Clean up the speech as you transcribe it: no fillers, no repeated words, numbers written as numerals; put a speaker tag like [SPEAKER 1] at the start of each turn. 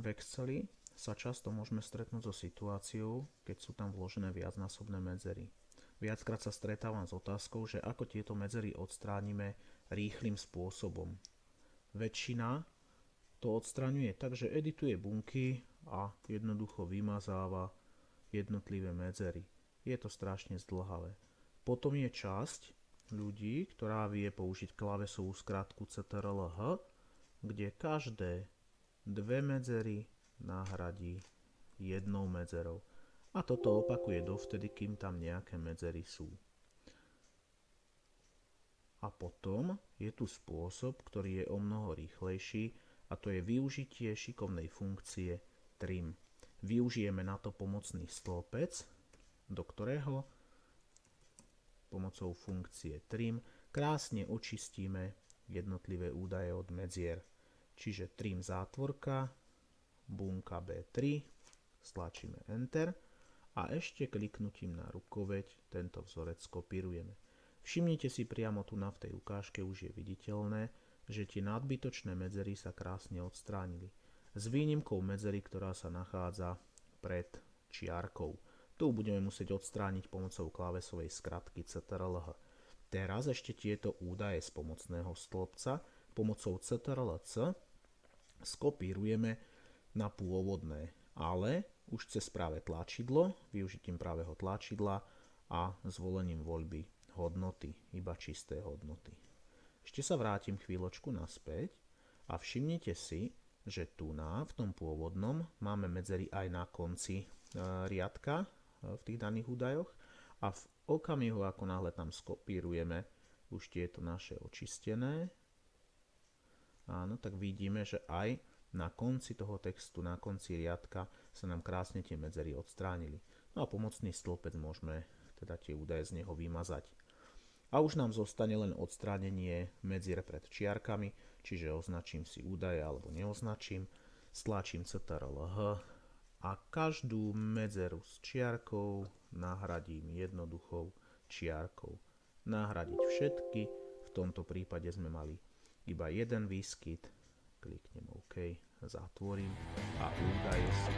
[SPEAKER 1] V Exceli sa často môžeme stretnúť so situáciou, keď sú tam vložené viacnásobné medzery. Viackrát sa stretávam s otázkou, že ako tieto medzery odstránime rýchlym spôsobom. Väčšina to odstraňuje tak, že edituje bunky a jednoducho vymazáva jednotlivé medzery. Je to strašne zdĺhavé. Potom je časť ľudí, ktorá vie použiť klávesovú skratku CTRL-H, kde každé dve medzery nahradí jednou medzerou. A toto opakuje dovtedy, kým tam nejaké medzery sú. A potom je tu spôsob, ktorý je omnoho rýchlejší, a to je využitie šikovnej funkcie trim. Využijeme na to pomocný stĺpec, do ktorého pomocou funkcie trim krásne očistíme jednotlivé údaje od medzier. Čiže trim zátvorka, bunka B3, stlačíme Enter a ešte kliknutím na rukoveď tento vzorec skopírujeme. Všimnite si priamo tu v tej ukážke už je viditeľné, že tie nadbytočné medzery sa krásne odstránili. S výnimkou medzery, ktorá sa nachádza pred čiarkou. Tu budeme musieť odstrániť pomocou klávesovej skratky CTRL-H. Teraz ešte tieto údaje z pomocného stĺpca pomocou CTRL-C skopírujeme na pôvodné, ale už cez práve tlačidlo, využitím pravého tlačidla a zvolením voľby hodnoty, iba čisté hodnoty. Ešte sa vrátim chvíľočku naspäť a všimnite si, že tu v tom pôvodnom máme medzery aj na konci riadka v tých daných údajoch a v okamihu, ako náhle tam skopírujeme už tieto naše očistené, áno, tak vidíme, že aj na konci toho textu, na konci riadka sa nám krásne tie medzery odstránili. No a pomocný stĺpec môžeme teda tie údaje z neho vymazať. A už nám zostane len odstránenie medzier pred čiarkami, čiže označím si údaje alebo neoznačím, stlačím CTRL-H a každú medzeru s čiarkou nahradím jednoduchou čiarkou. Nahradiť všetky, v tomto prípade sme mali iba jeden výskyt, kliknem OK, zatvorím a údaje si